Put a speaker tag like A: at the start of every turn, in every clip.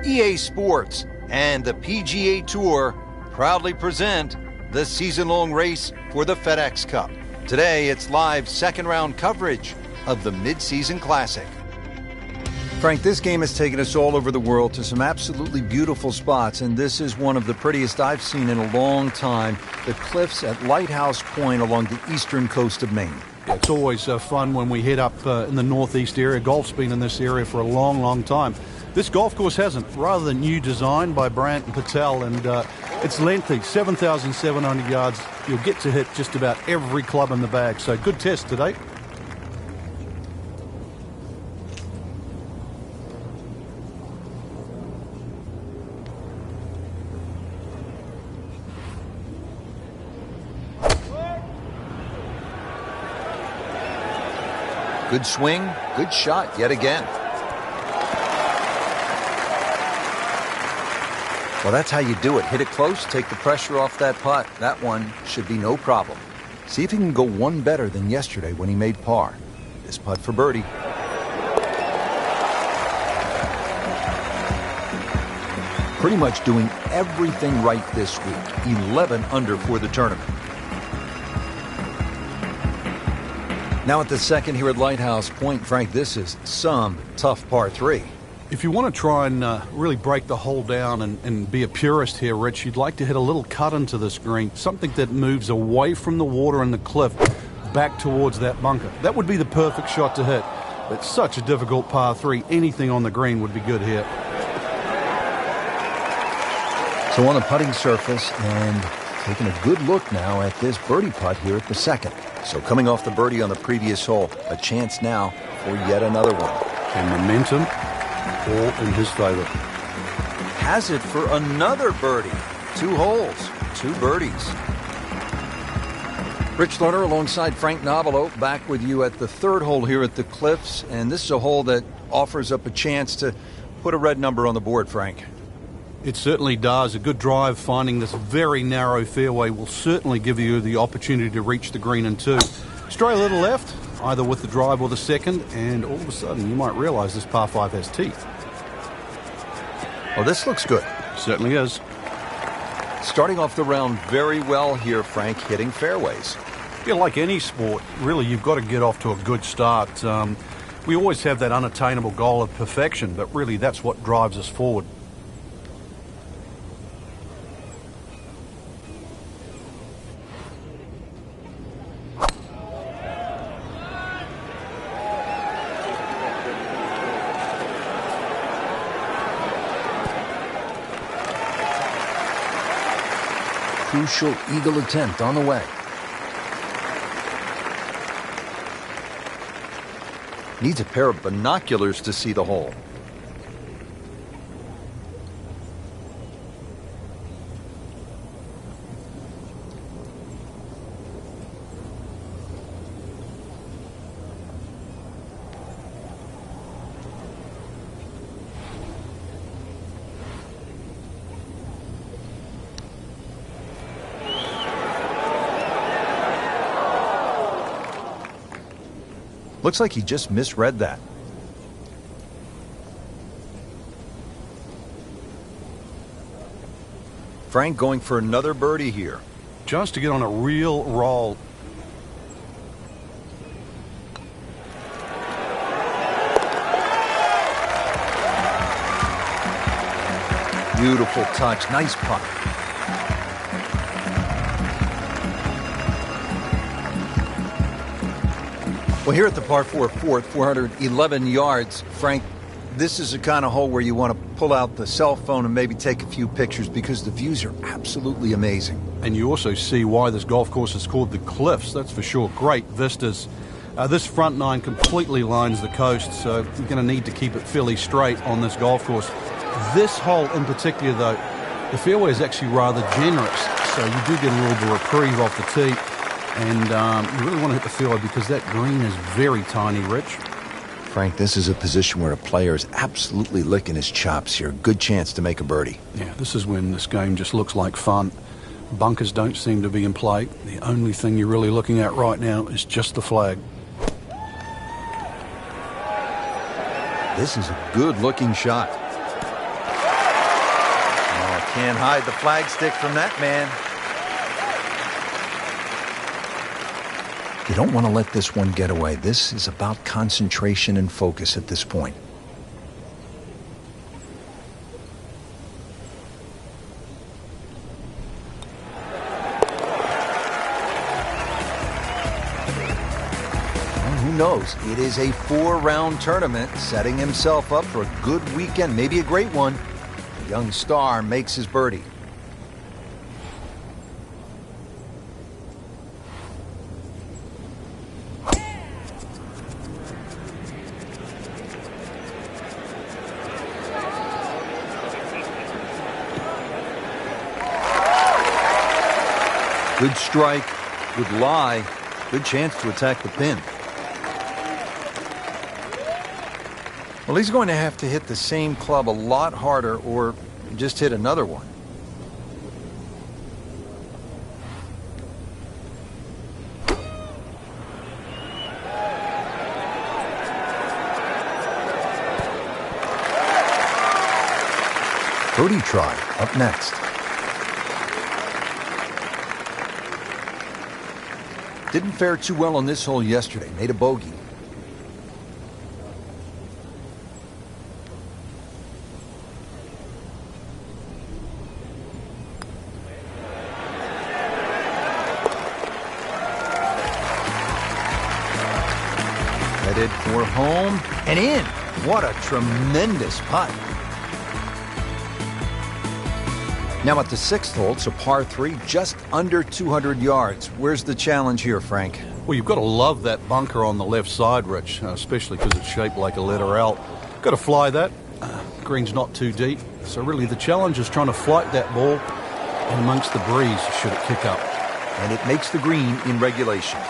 A: EA Sports and the PGA Tour proudly present the season-long race for the FedEx Cup. Today, it's live second-round coverage of the Mid-Season Classic. Frank, this game has taken us all over the world to some absolutely beautiful spots, and this is one of the prettiest I've seen in a long time, the cliffs at Lighthouse Point along the eastern coast of Maine.
B: It's always fun when we head up in the northeast area. Golf's been in this area for a long, long time. This golf course hasn't. Rather new design by Brandt and Patel, and it's lengthy, 7,700 yards. You'll get to hit just about every club in the bag, so good test today.
A: Good swing, good shot yet again. Well, that's how you do it. Hit it close, take the pressure off that putt. That one should be no problem. See if he can go one better than yesterday when he made par. This putt for birdie. Pretty much doing everything right this week. 11 under for the tournament. Now at the second here at Lighthouse Point, Frank, this is some tough par 3.
B: If you want to try and really break the hole down and be a purist here, Rich, you'd like to hit a little cut into this green, something that moves away from the water and the cliff back towards that bunker. That would be the perfect shot to hit. It's such a difficult par 3. Anything on the green would be good here.
A: So on the putting surface, and taking a good look now at this birdie putt here at the second. So coming off the birdie on the previous hole, a chance now for yet another one.
B: And momentum all in his favor.
A: Has it for another birdie. 2 holes, 2 birdies. Rich Lerner alongside Frank Novelo back with you at the third hole here at the Cliffs. And this is a hole that offers up a chance to put a red number on the board, Frank.
B: It certainly does. A good drive finding this very narrow fairway will certainly give you the opportunity to reach the green in 2. Stray a little left, either with the drive or the second, and all of a sudden you might realize this par 5 has teeth.
A: Well, this looks good.
B: Certainly is.
A: Starting off the round very well here, Frank, hitting fairways.
B: Yeah, like any sport, really, you've got to get off to a good start. We always have that unattainable goal of perfection, but really that's what drives us forward.
A: Crucial eagle attempt on the way. Needs a pair of binoculars to see the hole. Looks like he just misread that. Frank going for another birdie here.
B: Just to get on a real roll.
A: Beautiful touch. Nice putt. Well, here at the par 4 fourth, 411 yards, Frank, this is the kind of hole where you want to pull out the cell phone and maybe take a few pictures because the views are absolutely amazing.
B: And you also see why this golf course is called the Cliffs, that's for sure. Great vistas. This front nine completely lines the coast, so you're going to need to keep it fairly straight on this golf course. This hole in particular, though, the fairway is actually rather generous, so you do get a little bit of reprieve off the tee. And you really want to hit the fairway because that green is very tiny, Rich.
A: Frank, this is a position where a player is absolutely licking his chops here. Good chance to make a birdie.
B: Yeah, this is when this game just looks like fun. Bunkers don't seem to be in play. The only thing you're really looking at right now is just the flag.
A: This is a good-looking shot. Oh, can't hide the flagstick from that man. You don't want to let this one get away. This is about concentration and focus at this point. Who knows? It is a 4-round tournament, setting himself up for a good weekend, maybe a great one. The young star makes his birdie. Good strike, good lie, good chance to attack the pin. Well, he's going to have to hit the same club a lot harder or just hit another one. Birdie try up next. Didn't fare too well on this hole yesterday. Made a bogey. Headed for home and in. What a tremendous putt. Now at the 6th hole, it's a par 3, just under 200 yards. Where's the challenge here, Frank?
B: Well, you've got to love that bunker on the left side, Rich, especially because it's shaped like a letter L. Got to fly that. Green's not too deep. So really the challenge is trying to flight that ball and amongst the breeze should it kick up.
A: And it makes the green in regulation.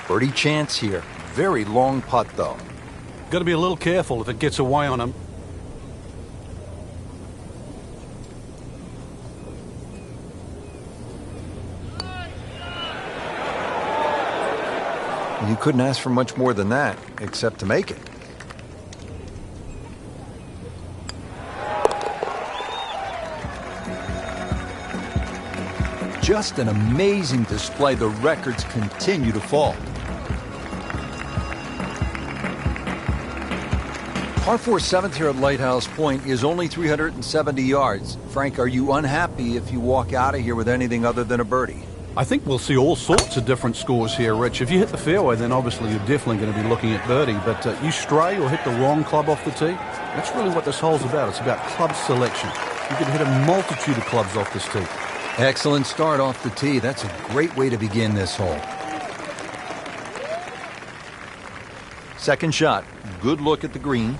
A: Birdie chance here. Very long putt, though.
B: Got to be a little careful if it gets away on him.
A: You couldn't ask for much more than that, except to make it. Just an amazing display. The records continue to fall. Par 4 7th here at Lighthouse Point is only 370 yards. Frank, are you unhappy if you walk out of here with anything other than a birdie?
B: I think we'll see all sorts of different scores here, Rich. If you hit the fairway, then obviously you're definitely going to be looking at birdie. But you stray or hit the wrong club off the tee, that's really what this hole's about. It's about club selection. You can hit a multitude of clubs off this tee.
A: Excellent start off the tee. That's a great way to begin this hole. Second shot. Good look at the green.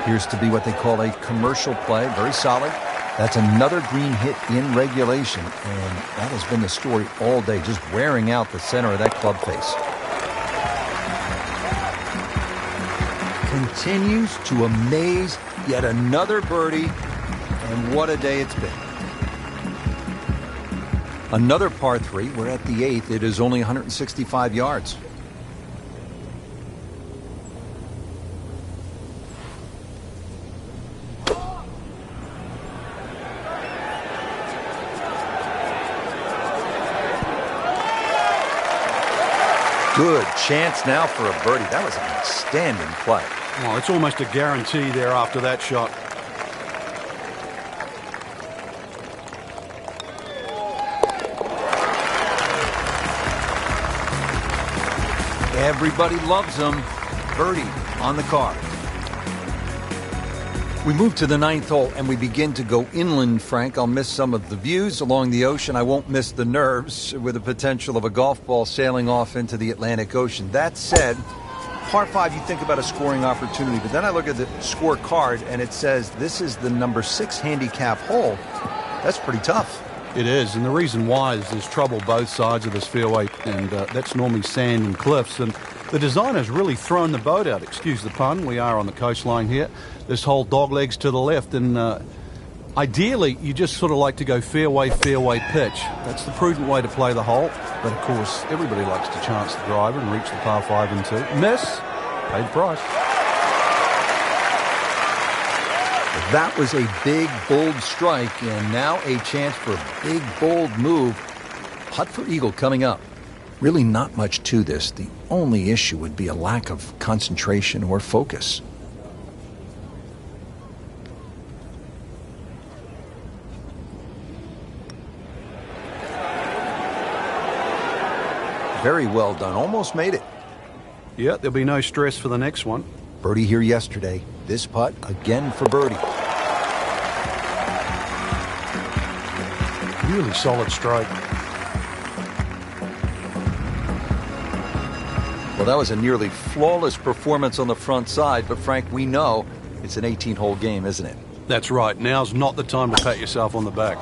A: Appears to be what they call a commercial play. Very solid. That's another green hit in regulation, and that has been the story all day, just wearing out the center of that club face. Continues to amaze. Yet another birdie, and what a day it's been. Another par 3. We're at the 8th. It is only 165 yards. Good chance now for a birdie. That was an outstanding play.
B: Well, it's almost a guarantee there after that shot.
A: Everybody loves him. Birdie on the card. We move to the 9th hole and we begin to go inland, Frank. I'll miss some of the views along the ocean. I won't miss the nerves with the potential of a golf ball sailing off into the Atlantic Ocean. That said, par 5, you think about a scoring opportunity, but then I look at the scorecard and it says this is the number 6 handicap hole. That's pretty tough.
B: It is, and the reason why is there's trouble both sides of this fairway, and that's normally sand and cliffs. And The designer's really thrown the boat out, excuse the pun. We are on the coastline here. This whole doglegs to the left, and ideally, you just sort of like to go fairway, fairway pitch. That's the prudent way to play the hole. But, of course, everybody likes to chance the driver and reach the par 5 and 2. Miss, pay the price.
A: That was a big, bold strike, and now a chance for a big, bold move. Putt for eagle coming up. Really not much to this. The only issue would be a lack of concentration or focus. Very well done. Almost made it.
B: Yeah, there'll be no stress for the next one.
A: Birdie here yesterday. This putt again for birdie.
B: Really solid strike.
A: Well, that was a nearly flawless performance on the front side, but Frank, we know it's an 18-hole game, isn't it?
B: That's right. Now's not the time to pat yourself on the back.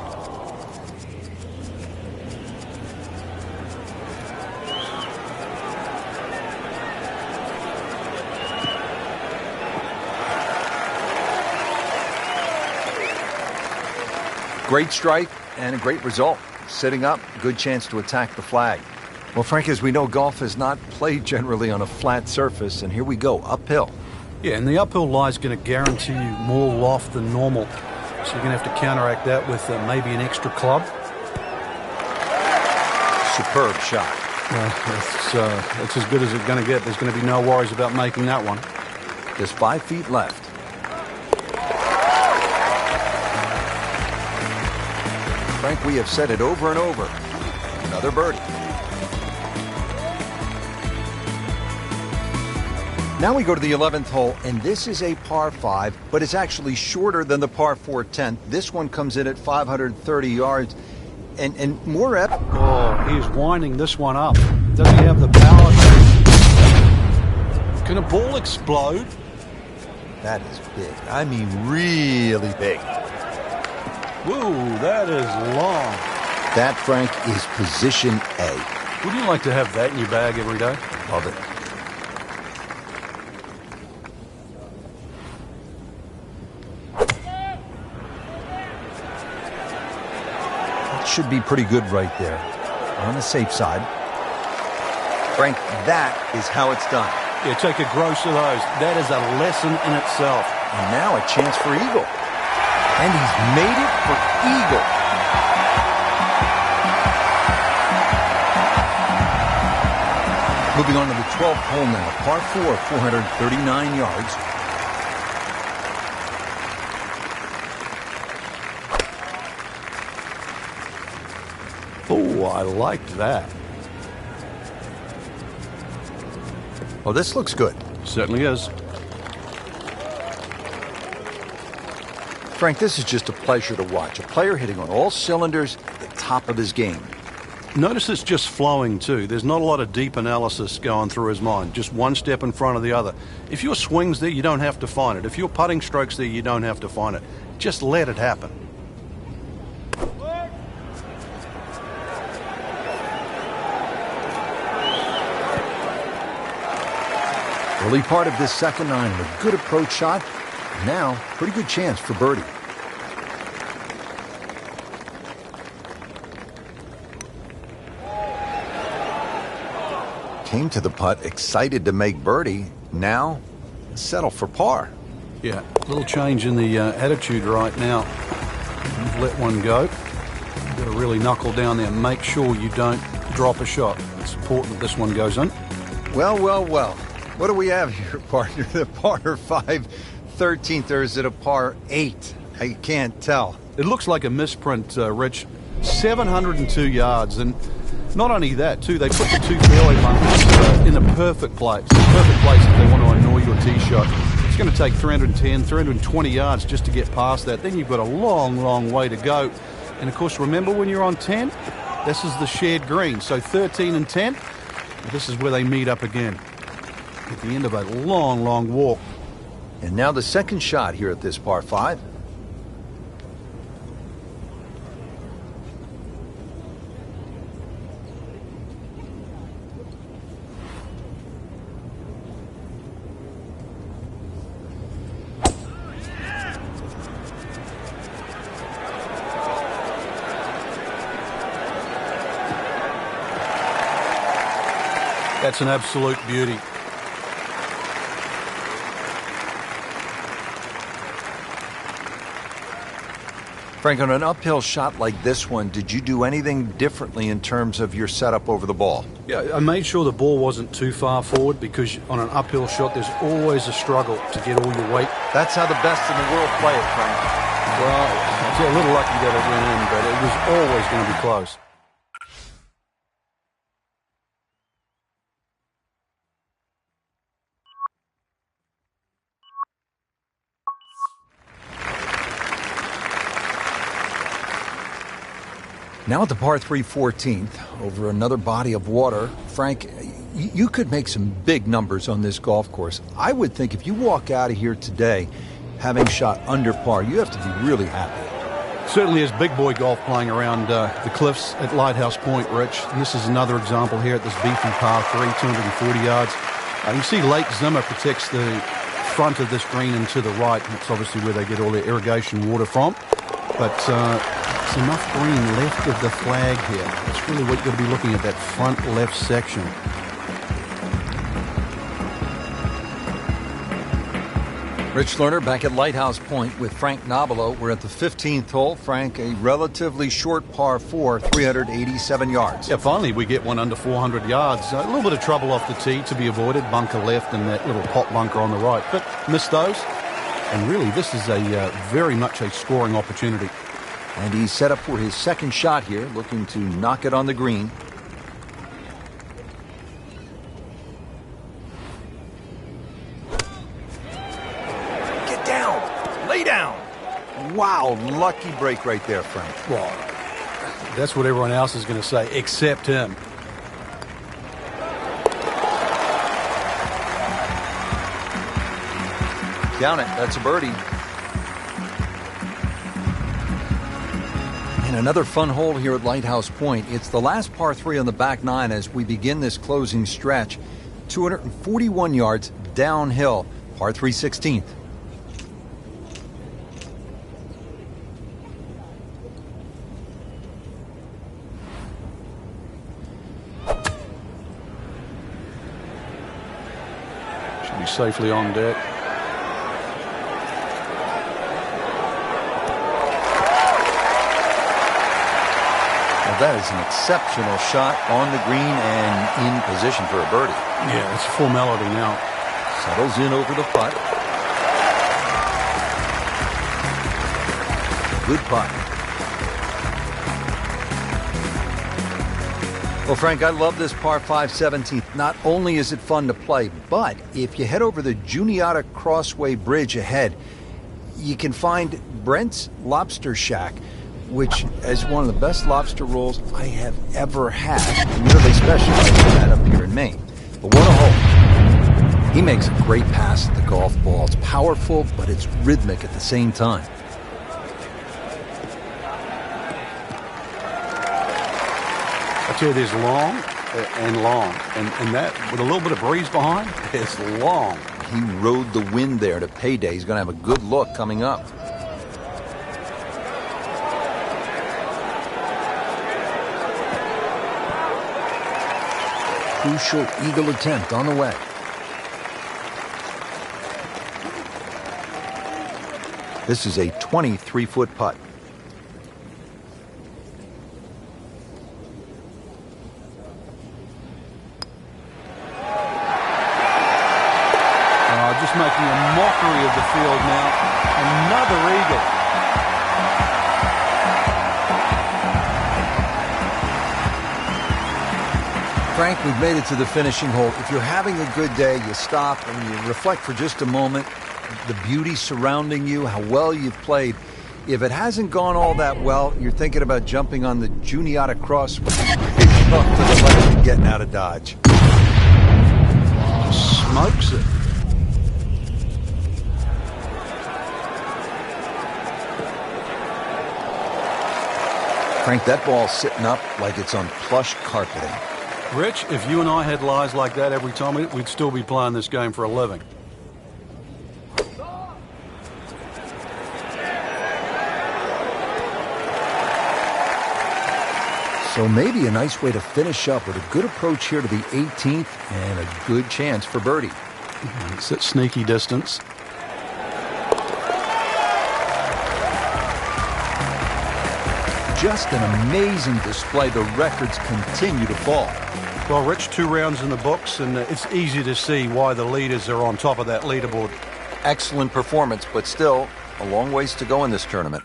A: Great strike and a great result. Sitting up, good chance to attack the flag. Well, Frank, as we know, golf is not played generally on a flat surface, and here we go, uphill.
B: Yeah, and the uphill lie is going to guarantee you more loft than normal. So you're going to have to counteract that with maybe an extra club.
A: Superb shot.
B: It's as good as it's going to get. There's going to be no worries about making that one.
A: Just 5 feet left. Frank, we have said it over and over. Another birdie. Now we go to the 11th hole, and this is a par 5, but it's actually shorter than the par 4 10th. This one comes in at 530 yards. And more up.
B: Oh, he's winding this one up. Does he have the power? Can a ball explode?
A: That is big. I mean, really big.
B: Whoa, that is long.
A: That, Frank, is position A.
B: Wouldn't you like to have that in your bag every day?
A: Love it. That should be pretty good right there. On the safe side. Frank, that is how it's done.
B: Yeah, take a gross of those. That is a lesson in itself.
A: And now a chance for eagle. And he's made it for eagle. Moving on to the 12th hole now. Par 4, 439 yards.
B: Oh, I liked that.
A: Oh, this looks good.
B: Certainly is.
A: Frank, this is just a pleasure to watch. A player hitting on all cylinders at the top of his game.
B: Notice it's just flowing too. There's not a lot of deep analysis going through his mind. Just one step in front of the other. If your swing's there, you don't have to find it. If your putting stroke's there, you don't have to find it. Just let it happen.
A: Early part of this second nine, a good approach shot. Now, pretty good chance for birdie. Came to the putt, excited to make birdie. Now, settle for par.
B: Yeah, a little change in the attitude right now. You've let one go. You've got to really knuckle down there and make sure you don't drop a shot. It's important that this one goes in.
A: Well, well, well. What do we have here, partner? The par 5 13th, or is it a par 8? I can't tell.
B: It looks like a misprint, Rich. 702 yards, and not only that, too, they put the two fairway bunkers in the perfect place. The perfect place if they want to annoy your tee shot. It's going to take 310, 320 yards just to get past that. Then you've got a long, long way to go. And, of course, remember when you're on 10? This is the shared green. So 13 and 10, this is where they meet up again. At the end of a long, long walk.
A: And now the second shot here at this par 5.
B: That's an absolute beauty.
A: Frank, on an uphill shot like this one, did you do anything differently in terms of your setup over the ball?
B: Yeah, I made sure the ball wasn't too far forward because on an uphill shot, there's always a struggle to get all your weight.
A: That's how the best in the world play it, Frank.
B: Well, it's a little lucky that it went in, but it was always going to be close.
A: Now at the par 3 14th, over another body of water, Frank, you could make some big numbers on this golf course. I would think if you walk out of here today having shot under par, you have to be really happy.
B: Certainly is big boy golf playing around the cliffs at Lighthouse Point, Rich. And this is another example here at this beefy par 3, 240 yards. You see Lake Zimmer protects the front of this green and to the right. That's obviously where they get all their irrigation water from. But it's enough green left of the flag here. That's really what you've got to be looking at, that front left section.
A: Rich Lerner back at Lighthouse Point with Frank Nobilo. We're at the 15th hole. Frank, a relatively short par 4, 387 yards.
B: Yeah, finally we get one under 400 yards. A little bit of trouble off the tee to be avoided. Bunker left and that little pot bunker on the right. But missed those. And really, this is a very much a scoring opportunity.
A: And he's set up for his second shot here, looking to knock it on the green. Get down! Lay down! Wow, lucky break right there, Frank.
B: Well, that's what everyone else is going to say, except him.
A: Down it. That's a birdie. And another fun hole here at Lighthouse Point. It's the last par 3 on the back nine as we begin this closing stretch. 241 yards downhill. Par 3 16th.
B: Should be safely on deck.
A: That is an exceptional shot on the green and in position for a birdie.
B: Yeah, it's a formality now.
A: Settles in over the putt. Good putt. Well, Frank, I love this par 5 17th. Not only is it fun to play, but if you head over the Juniata Crossway Bridge ahead, you can find Brent's Lobster Shack, which is one of the best lobster rolls I have ever had. Really specialized in that up here in Maine. But what a hole. He makes a great pass at the golf ball. It's powerful, but it's rhythmic at the same time.
B: I tell you, there's long and long. And that, with a little bit of breeze behind, it's long.
A: He rode the wind there to payday. He's going to have a good look coming up. Crucial eagle attempt on the way. This is a 23-foot putt.
B: Just making a mockery of the field now. Another eagle.
A: Frank, we've made it to the finishing hole. If you're having a good day, you stop and you reflect for just a moment. The beauty surrounding you, how well you've played. If it hasn't gone all that well, you're thinking about jumping on the Juniata Crossway off to the left and getting out of Dodge.
B: Just smokes it.
A: Frank, that ball's sitting up like it's on plush carpeting.
B: Rich, if you and I had lies like that every time, we'd still be playing this game for a living.
C: So maybe a nice way to finish up with a good approach here to the 18th and a good chance for birdie.
B: It's at sneaky distance.
C: Just an amazing display. The records continue to fall.
B: Well, Rich, 2 rounds in the books, and it's easy to see why the leaders are on top of that leaderboard.
A: Excellent performance, but still a long ways to go in this tournament.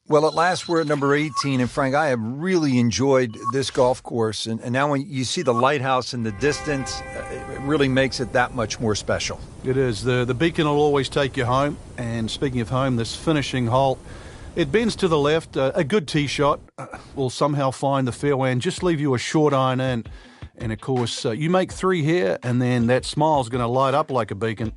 A: Well, at last we're at number 18, and Frank, I have really enjoyed this golf course, and now when you see the lighthouse in the distance, it really makes it that much more special.
B: It is. The beacon will always take you home, and speaking of home, this finishing hole, it bends to the left. A good tee shot will somehow find the fairway and just leave you a short iron in. And, of course, you make 3 here, and then that smile's going to light up like a beacon.